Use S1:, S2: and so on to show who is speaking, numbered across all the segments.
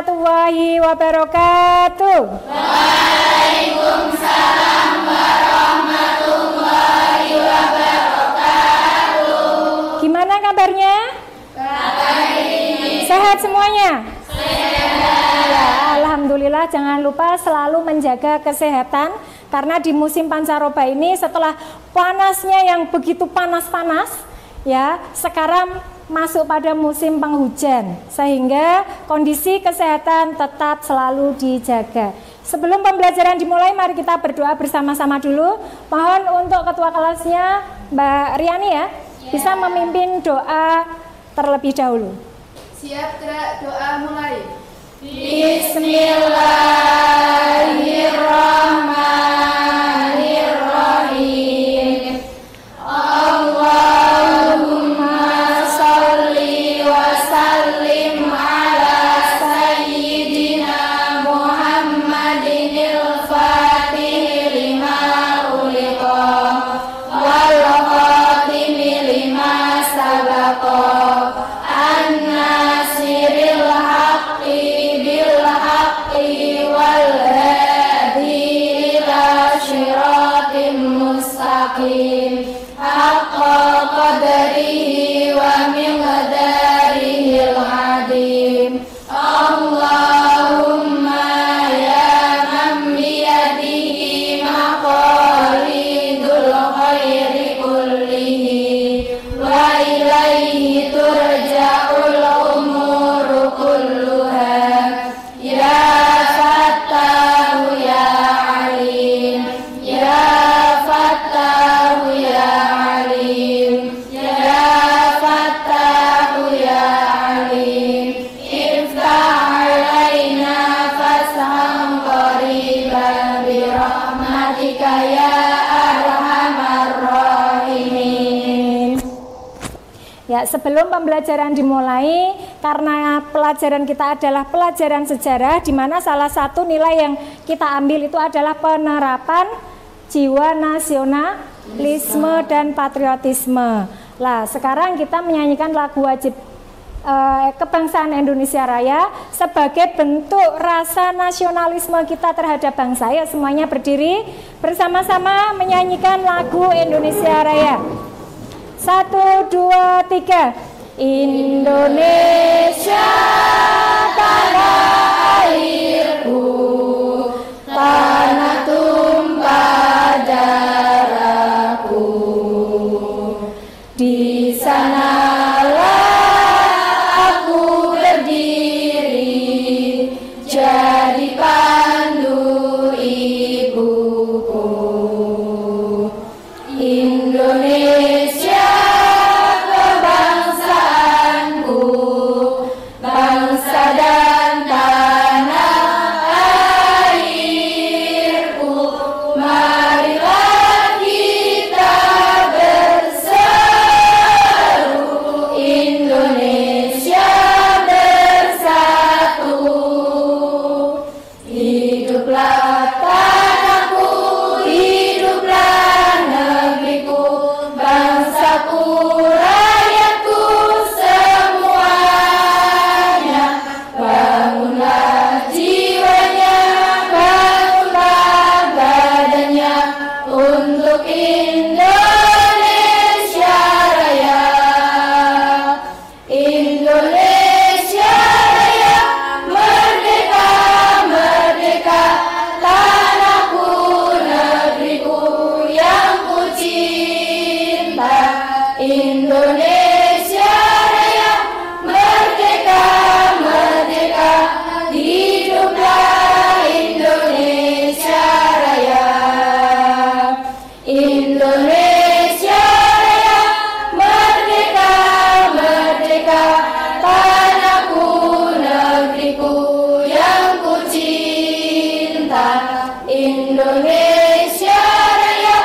S1: warahmatullahi wabarakatuh.
S2: Waalaikumsalam warahmatullahi wabarakatuh.
S1: Gimana kabarnya?
S2: Baik.
S1: Sehat semuanya?
S2: Sehat.
S1: Ya, alhamdulillah, jangan lupa selalu menjaga kesehatan karena di musim pancaroba ini setelah panasnya yang begitu panas-panas ya, sekarang masuk pada musim penghujan sehingga kondisi kesehatan tetap selalu dijaga. Sebelum pembelajaran dimulai, mari kita berdoa bersama-sama dulu. Mohon untuk ketua kelasnya Mbak Riani ya, bisa memimpin doa terlebih dahulu.
S2: Siap, gerak, doa mulai. Bismillahirrahmanirrahim. Allahumma sholli wa sallim ala sayyidina Muhammadinil Fatih lima uliqa wal khatimi lima sabaqa an-nasiril haqqi bil haqqi wal hadi ila syiratim mustaqim haqqa qadrihi wa miqdarihil adim. Allahumma ya man biyadihi maqalidul khairi kullihi wa ilaihi turja'ul umuru kulluha ya fattahu ya alim ya fattahu ya alim ya fattahu ya alim iftah alaina fashan qariban bi rahmatika ya arhamar rahimin.
S1: Ya, sebelum pembelajaran dimulai, karena pelajaran kita adalah pelajaran sejarah, di mana salah satu nilai yang kita ambil itu adalah penerapan jiwa nasionalisme dan patriotisme. Lah, sekarang kita menyanyikan lagu wajib kebangsaan Indonesia Raya sebagai bentuk rasa nasionalisme kita terhadap bangsa. Ya, semuanya berdiri bersama-sama menyanyikan lagu Indonesia Raya. 1, 2, 3. Indonesia tanah airku,
S2: tanah tumpah darahku, di sanalah aku berdiri jadi pandu ibuku. Indonesia kebangsaanku, bangsa dan tanah airku, marilah kita berseru, Indonesia bersatu. Hiduplah tanahku, hiduplah negeriku, bangsaku, rakyatku semuanya. Bangunlah jiwanya, bangunlah badannya untuk Indonesia Raya. Indonesia Raya, merdeka, merdeka, tanahku, negeriku yang ku cinta. Indonesia Raya, merdeka, merdeka, hiduplah Indonesia Raya. Indonesia Raya, merdeka, merdeka, tanahku, negeriku yang ku cinta. Indonesia Raya,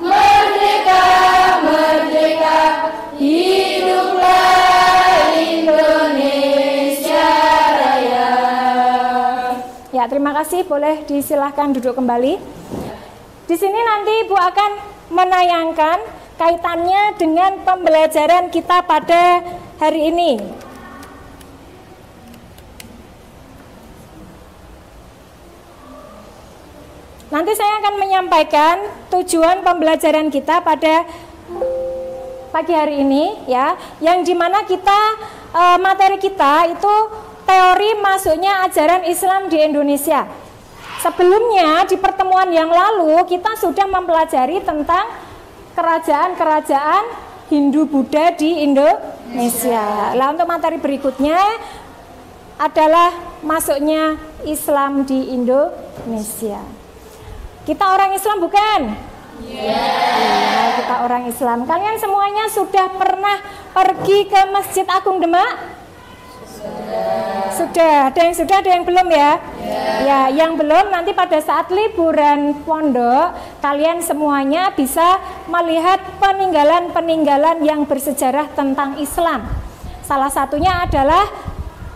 S2: merdeka, merdeka, hiduplah Indonesia Raya.
S1: Ya, terima kasih. Boleh disilahkan duduk kembali. Di sini nanti Ibu akan menayangkan kaitannya dengan pembelajaran kita pada hari ini. Nanti saya akan menyampaikan tujuan pembelajaran kita pada pagi hari ini ya, yang dimana kita materi kita itu teori masuknya ajaran Islam di Indonesia. Sebelumnya di pertemuan yang lalu kita sudah mempelajari tentang kerajaan-kerajaan Hindu Buddha di Indonesia. Nah, untuk materi berikutnya adalah masuknya Islam di Indonesia. Kita orang Islam bukan? Ya, kita orang Islam. Kalian semuanya sudah pernah pergi ke Masjid Agung Demak? Sudah. Ada yang sudah, ada yang belum ya? Ya, yang belum nanti pada saat liburan pondok kalian semuanya bisa melihat peninggalan-peninggalan yang bersejarah tentang Islam. Salah satunya adalah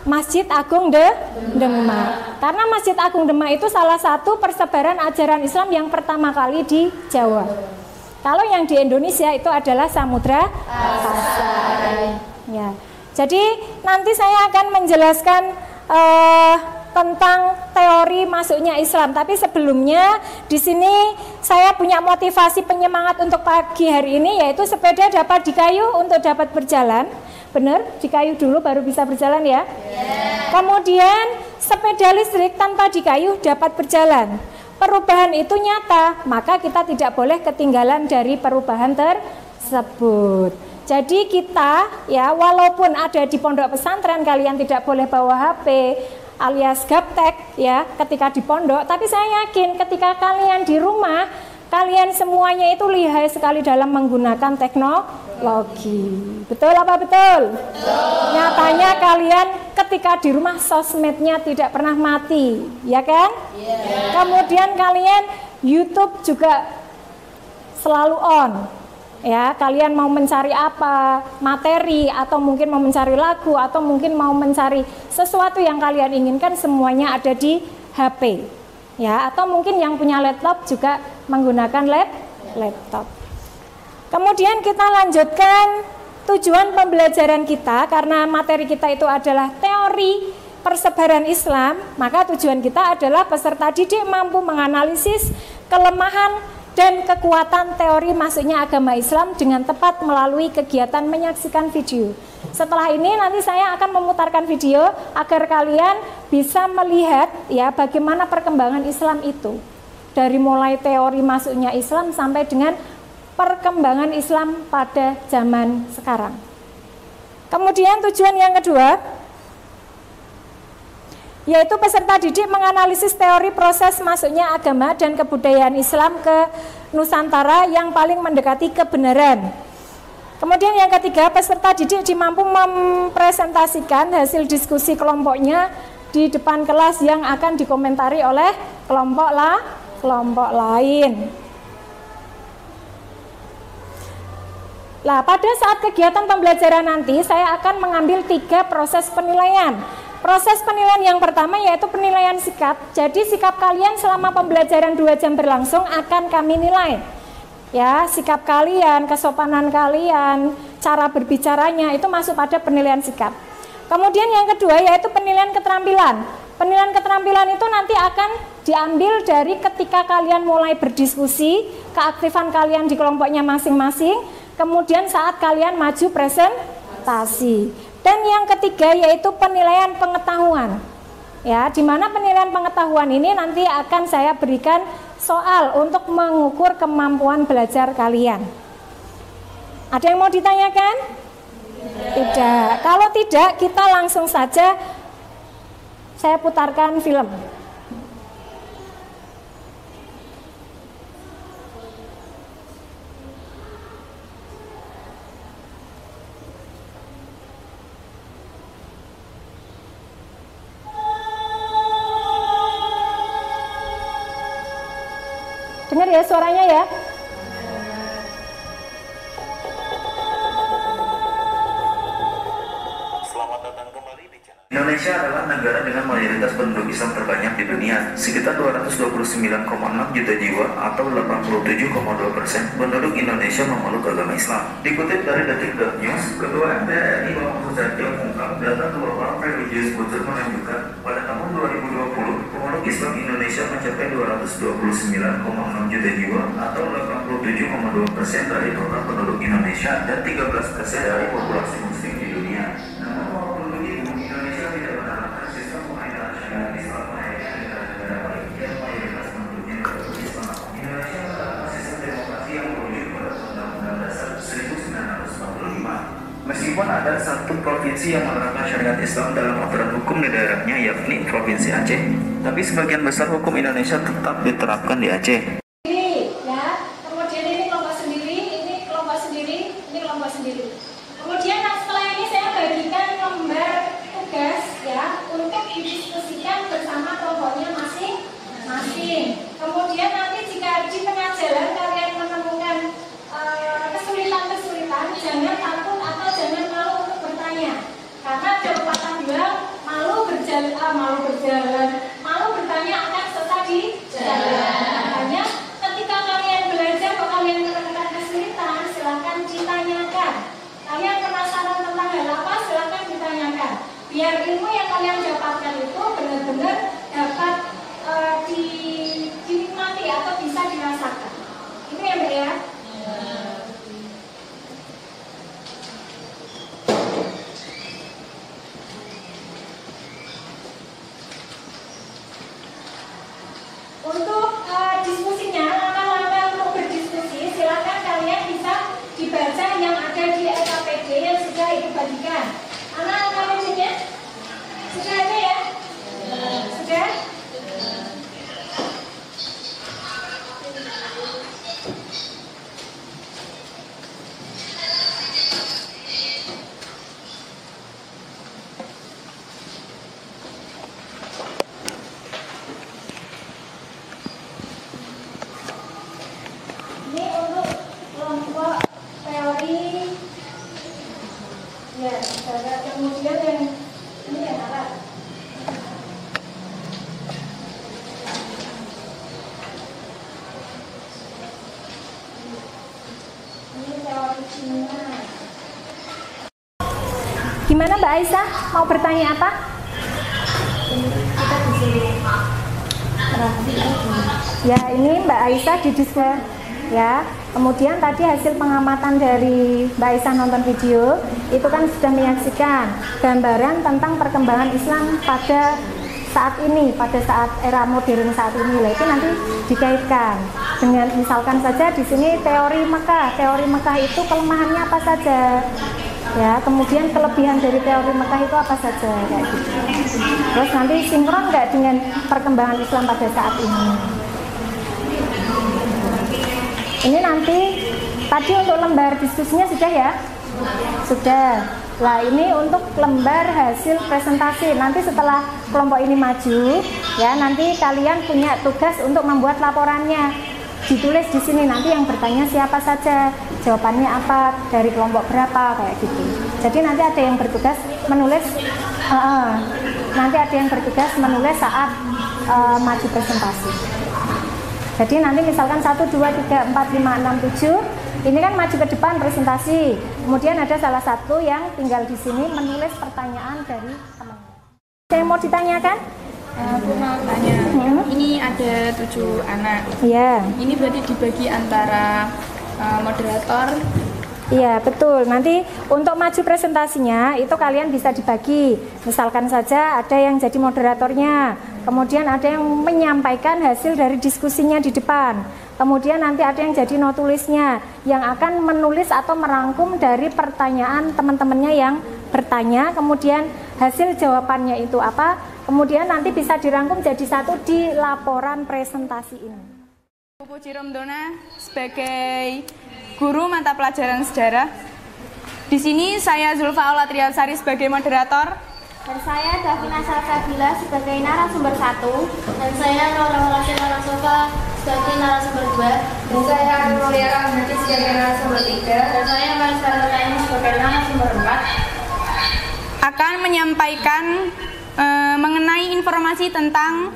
S1: Masjid Agung Demak. Karena Masjid Agung Demak itu salah satu persebaran ajaran Islam yang pertama kali di Jawa. Kalau yang di Indonesia itu adalah Samudra Pasai. Ya. Jadi nanti saya akan menjelaskan tentang teori masuknya Islam. Tapi sebelumnya di sini saya punya motivasi penyemangat untuk pagi hari ini, yaitu sepeda dapat dikayu untuk dapat berjalan. Benar, dikayu dulu baru bisa berjalan ya. Kemudian sepeda listrik tanpa dikayu dapat berjalan. Perubahan itu nyata, maka kita tidak boleh ketinggalan dari perubahan tersebut. Jadi kita ya, walaupun ada di pondok pesantren kalian tidak boleh bawa HP alias gaptek ya ketika di pondok, tapi saya yakin ketika kalian di rumah kalian semuanya itu lihai sekali dalam menggunakan teknologi. Betul apa betul? Nyatanya kalian ketika di rumah sosmednya tidak pernah mati, ya kan? Kemudian kalian YouTube juga selalu on. Ya, kalian mau mencari apa, materi, atau mungkin mau mencari lagu, atau mungkin mau mencari sesuatu yang kalian inginkan, semuanya ada di HP. Ya, atau mungkin yang punya laptop juga menggunakan laptop. Kemudian kita lanjutkan tujuan pembelajaran kita, karena materi kita itu adalah teori persebaran Islam, maka tujuan kita adalah peserta didik mampu menganalisis kelemahan dan kekuatan teori masuknya agama Islam dengan tepat melalui kegiatan menyaksikan video. Setelah ini nanti saya akan memutarkan video agar kalian bisa melihat ya bagaimana perkembangan Islam itu. Dari mulai teori masuknya Islam sampai dengan perkembangan Islam pada zaman sekarang. Kemudian tujuan yang kedua, yaitu peserta didik menganalisis teori proses masuknya agama dan kebudayaan Islam ke Nusantara yang paling mendekati kebenaran. Kemudian yang ketiga, peserta didik mampu mempresentasikan hasil diskusi kelompoknya di depan kelas yang akan dikomentari oleh kelompok lain. Nah, pada saat kegiatan pembelajaran nanti saya akan mengambil 3 proses penilaian. Proses penilaian yang pertama yaitu penilaian sikap. Jadi sikap kalian selama pembelajaran 2 jam berlangsung akan kami nilai. Ya, sikap kalian, kesopanan kalian, cara berbicaranya itu masuk pada penilaian sikap. Kemudian yang kedua yaitu penilaian keterampilan. Penilaian keterampilan itu nanti akan diambil dari ketika kalian mulai berdiskusi, keaktifan kalian di kelompoknya masing-masing, kemudian saat kalian maju presentasi. Dan yang ketiga yaitu penilaian pengetahuan. Ya, di mana penilaian pengetahuan ini nanti akan saya berikan soal untuk mengukur kemampuan belajar kalian. Ada yang mau ditanyakan? Tidak. Kalau tidak, kita langsung saja saya putarkan film. Dengar ya suaranya ya.
S3: Selamat datang kembali di channel. Indonesia adalah negara dengan mayoritas penduduk Islam terbanyak di dunia, sekitar 229,6 juta jiwa atau 87,2% penduduk Indonesia memeluk agama Islam. Dikutip dari Detik.News, Ketua MPR RI Bambang Susatyo mengungkap data Global Religious Budget menunjukkan pada tahun 2020 penduduk Islam Indonesia mencapai 229,6 juta jiwa atau 87,2% dari total penduduk Indonesia dan 13% dari populasi muslim di dunia. Namun walaupun begitu, Indonesia tidak menerapkan sistem pengajaran Islam layaknya negara-negara lain yang mayoritas penduduknya beragama Islam. Indonesia menerapkan sistem demokrasi yang merujuk pada Undang-Undang Dasar 1945. Meskipun ada satu provinsi yang menerapkan syariat Islam dalam aturan hukum di daerahnya, yakni Provinsi Aceh, tapi sebagian besar hukum Indonesia tetap diterapkan di Aceh.
S1: Ya, kemudian ini kelompok sendiri, ini kelompok sendiri, ini kelompok sendiri. Kemudian setelah ini saya bagikan lembar tugas ya untuk didiskusikan bersama kelompoknya masing-masing. Kemudian nanti jika di tengah jalan kalian menemukan kesulitan-kesulitan, jangan takut atau jangan malu untuk bertanya. Karena ada pepatah bilang malu bertanya akan sesat di jalan. Makanya ketika kalian belajar atau kalian menemukan kesulitan, silakan ditanyakan. Kalian penasaran tentang hal apa, silakan ditanyakan. Biar ilmu yang kalian dapatkan itu benar-benar dapat dinikmati atau bisa dirasakan. Itu ya Mbak ya. Untuk diskusinya, langkah-langkah untuk berdiskusi, silakan kalian bisa dibaca yang ada di LKPD yang sudah Ibu bagikan. Anak LKPD-nya sudah ada ya? Sudah? Ini untuk kelompok teori ya, kemudian yang ini yang Arab. Ini teori Cina. Gimana Mbak Aisyah? Mau bertanya apa? Kita disuruh. Ya, ini Mbak Aisyah didiskusikan. Ya, kemudian tadi hasil pengamatan dari Mbak Aisyah nonton video itu kan sudah menyaksikan gambaran tentang perkembangan Islam pada saat ini, pada saat era modern saat ini. Lah itu nanti dikaitkan dengan misalkan saja di sini teori Mekah. Teori Mekah itu kelemahannya apa saja? Ya, kemudian kelebihan dari teori Mekah itu apa saja kayak gitu. Terus nanti sinkron nggak dengan perkembangan Islam pada saat ini? Ini nanti tadi untuk lembar diskusinya sudah ya? Sudah. Nah ini untuk lembar hasil presentasi. Nanti setelah kelompok ini maju, ya nanti kalian punya tugas untuk membuat laporannya. Ditulis di sini nanti yang bertanya siapa saja, jawabannya apa, dari kelompok berapa kayak gitu. Jadi nanti ada yang bertugas menulis, nanti ada yang bertugas menulis saat maju presentasi. Jadi nanti misalkan 1, 2, 3, 4, 5, 6, 7 ini kan maju ke depan presentasi. Kemudian ada salah satu yang tinggal di sini menulis pertanyaan dari temannya. Saya mau ditanyakan?
S4: Aku mau tanya, ini ada 7 anak.
S1: Iya.
S4: Ini berarti dibagi antara moderator.
S1: Iya betul, nanti untuk maju presentasinya itu kalian bisa dibagi. Misalkan saja ada yang jadi moderatornya, kemudian ada yang menyampaikan hasil dari diskusinya di depan, kemudian nanti ada yang jadi notulisnya yang akan menulis atau merangkum dari pertanyaan teman-temannya yang bertanya, kemudian hasil jawabannya itu apa, kemudian nanti bisa dirangkum jadi satu di laporan presentasi ini.
S4: Puji Romdona sebagai guru mata pelajaran sejarah. Di sini saya Zulfa Aulatriasari sebagai moderator.
S5: Dan saya Davina Salsabila sebagai narasumber 1.
S2: Dan saya Nora Holasila Sofa sebagai narasumber 2.
S6: Dan saya Nuria Rahmati sebagai narasumber 3.
S2: Dan saya Marisal Tani sebagai narasumber 4.
S4: Akan menyampaikan mengenai informasi tentang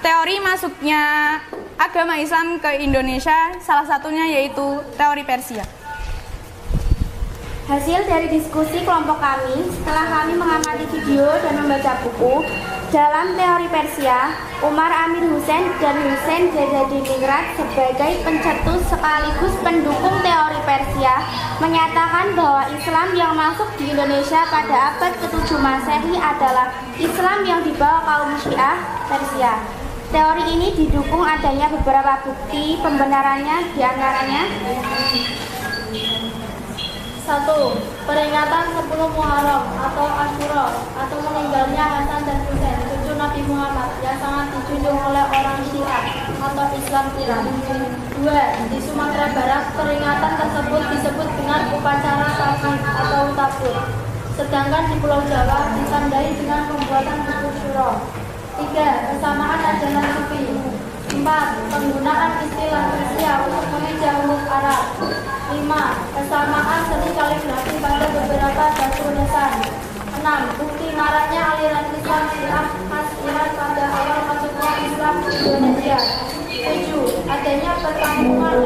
S4: teori masuknya agama Islam ke Indonesia, salah satunya yaitu teori Persia.
S5: Hasil dari diskusi kelompok kami setelah kami mengamati video dan membaca buku, Dalam teori Persia, Umar Amir Hussein dan Hussein Jaddadiningrat sebagai pencetus sekaligus pendukung teori Persia menyatakan bahwa Islam yang masuk di Indonesia pada abad ke-7 Masehi adalah Islam yang dibawa kaum Syiah Persia. Teori ini didukung adanya beberapa bukti pembenarannya, diantaranya
S2: 1. Peringatan 10 Muharram atau Asyura atau meninggalnya Hasan dan Husain, cucu Nabi Muhammad yang sangat dijunjung oleh orang Syiah atau Islam Iran. 2. Di Sumatera Barat, peringatan tersebut disebut dengan upacara Tabur atau Tabur. Sedangkan di Pulau Jawa ditandai dengan pembuatan buku syuro. 3. Kesamaan ajaran Sufi. 4. Penggunaan istilah Persia untuk mengeja huruf Arab. 5. Kesamaan seni kaligrafi pada beberapa batu nisan. 6. Bukti maraknya aliran Islam Syiah khas Iran pada awal masuknya Islam ke Indonesia. 7. Adanya perkampungan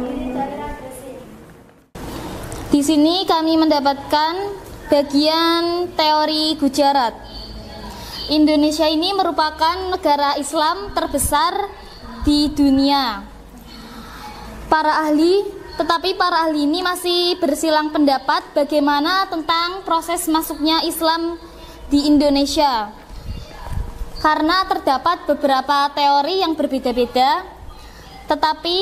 S2: di daerah Gresik.
S7: Di sini kami mendapatkan bagian teori Gujarat. Indonesia ini merupakan negara Islam terbesar di dunia. Tetapi para ahli ini masih bersilang pendapat bagaimana tentang proses masuknya Islam di Indonesia. Karena terdapat beberapa teori yang berbeda-beda, tetapi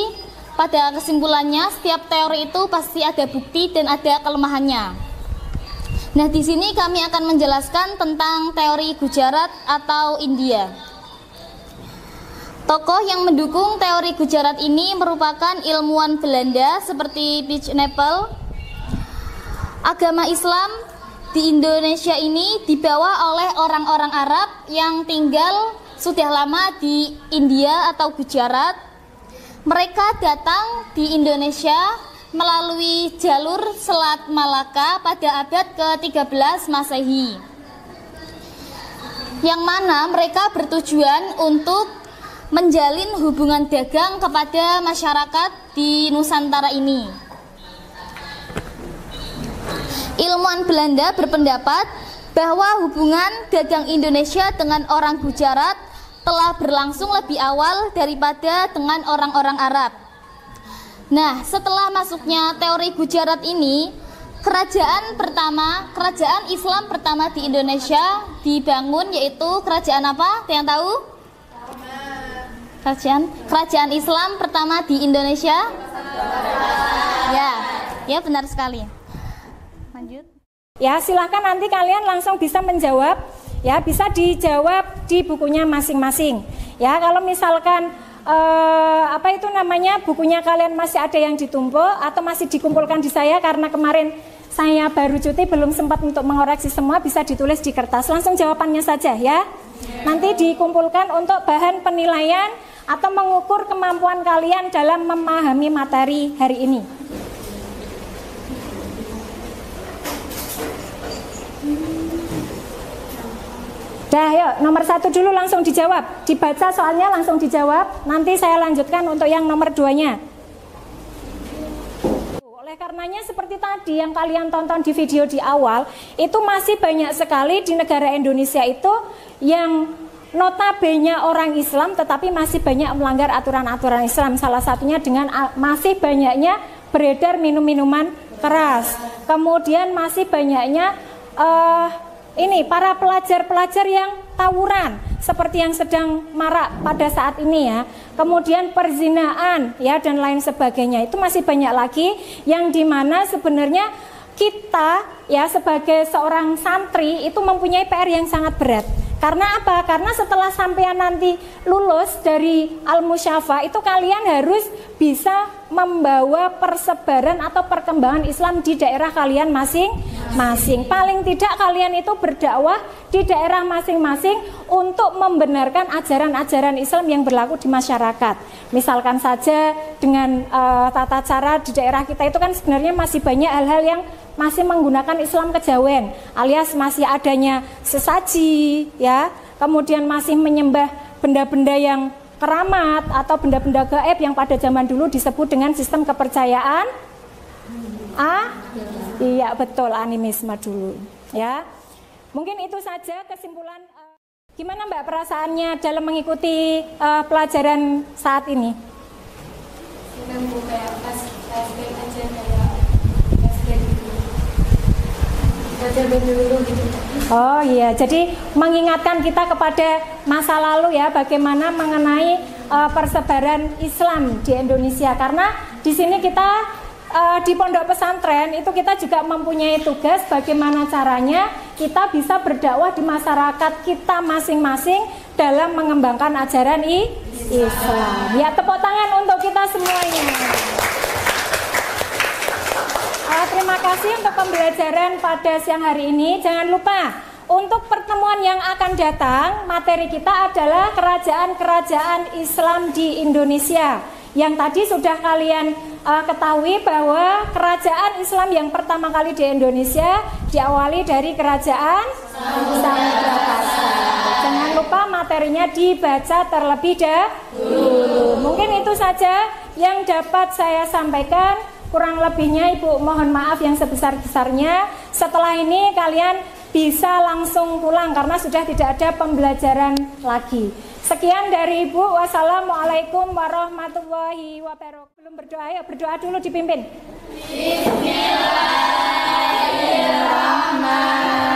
S7: pada kesimpulannya setiap teori itu pasti ada bukti dan ada kelemahannya. Nah, di sini kami akan menjelaskan tentang teori Gujarat atau India. Tokoh yang mendukung teori Gujarat ini merupakan ilmuwan Belanda seperti Piet-Nepel. Agama Islam di Indonesia ini dibawa oleh orang-orang Arab yang tinggal sudah lama di India atau Gujarat. Mereka datang di Indonesia melalui jalur Selat Malaka pada abad ke-13 Masehi, yang mana mereka bertujuan untuk menjalin hubungan dagang kepada masyarakat di Nusantara ini. Ilmuwan Belanda berpendapat bahwa hubungan dagang Indonesia dengan orang Gujarat telah berlangsung lebih awal daripada dengan orang-orang Arab. Nah, setelah masuknya teori Gujarat ini, kerajaan Islam pertama di Indonesia dibangun, yaitu kerajaan apa? Ada yang tahu? Kerajaan Islam pertama di Indonesia? Ya benar sekali. Lanjut.
S1: Ya, silahkan nanti kalian langsung bisa menjawab. Ya, bisa dijawab di bukunya masing-masing. Ya, kalau misalkan bukunya kalian masih ada yang ditumpuk atau masih dikumpulkan di saya karena kemarin saya baru cuti belum sempat untuk mengoreksi semua, bisa ditulis di kertas. Langsung jawabannya saja ya. Nanti dikumpulkan untuk bahan penilaian atau mengukur kemampuan kalian dalam memahami materi hari ini. Dah, yuk, nomor 1 dulu langsung dijawab. Dibaca soalnya langsung dijawab. Nanti saya lanjutkan untuk yang nomor 2-nya. Oleh karenanya seperti tadi yang kalian tonton di video di awal, itu masih banyak sekali di negara Indonesia itu yang notabene orang Islam tetapi masih banyak melanggar aturan-aturan Islam. Salah satunya dengan masih banyaknya beredar minum-minuman keras. Kemudian masih banyaknya para pelajar-pelajar yang tawuran seperti yang sedang marak pada saat ini ya. Kemudian perzinaan ya dan lain sebagainya. Itu masih banyak lagi yang dimana sebenarnya kita ya sebagai seorang santri itu mempunyai PR yang sangat berat. Karena apa? Karena setelah sampean nanti lulus dari Al-Musyafa itu kalian harus bisa membawa persebaran atau perkembangan Islam di daerah kalian masing-masing. Paling tidak kalian itu berdakwah di daerah masing-masing untuk membenarkan ajaran-ajaran Islam yang berlaku di masyarakat. Misalkan saja dengan tata cara di daerah kita itu kan sebenarnya masih banyak hal-hal yang masih menggunakan Islam kejawen, alias masih adanya sesaji ya, kemudian masih menyembah benda-benda yang keramat atau benda-benda gaib yang pada zaman dulu disebut dengan sistem kepercayaan iya betul, animisme dulu ya. Mungkin itu saja kesimpulan Gimana Mbak perasaannya dalam mengikuti pelajaran saat ini?
S6: Senang Bu, kayak pas flashback aja kayak flashback gitu. Baca dulu gitu.
S1: Oh iya, jadi mengingatkan kita kepada masa lalu ya, bagaimana mengenai persebaran Islam di Indonesia. Karena di sini kita di pondok pesantren itu kita juga mempunyai tugas bagaimana caranya kita bisa berdakwah di masyarakat kita masing-masing dalam mengembangkan ajaran Islam. Ya, tepuk tangan untuk kita semuanya. Terima kasih untuk pembelajaran pada siang hari ini. Jangan lupa untuk pertemuan yang akan datang, materi kita adalah kerajaan-kerajaan Islam di Indonesia. Yang tadi sudah kalian ketahui bahwa kerajaan Islam yang pertama kali di Indonesia diawali dari kerajaan Samudrapasa. Jangan lupa materinya dibaca terlebih dahulu. Mungkin itu saja yang dapat saya sampaikan. Kurang lebihnya Ibu mohon maaf yang sebesar-besarnya. Setelah ini kalian bisa langsung pulang karena sudah tidak ada pembelajaran lagi. Sekian dari Ibu. Wassalamualaikum warahmatullahi wabarakatuh. Belum berdoa, ya berdoa dulu dipimpin. Bismillahirrahmanirrahim.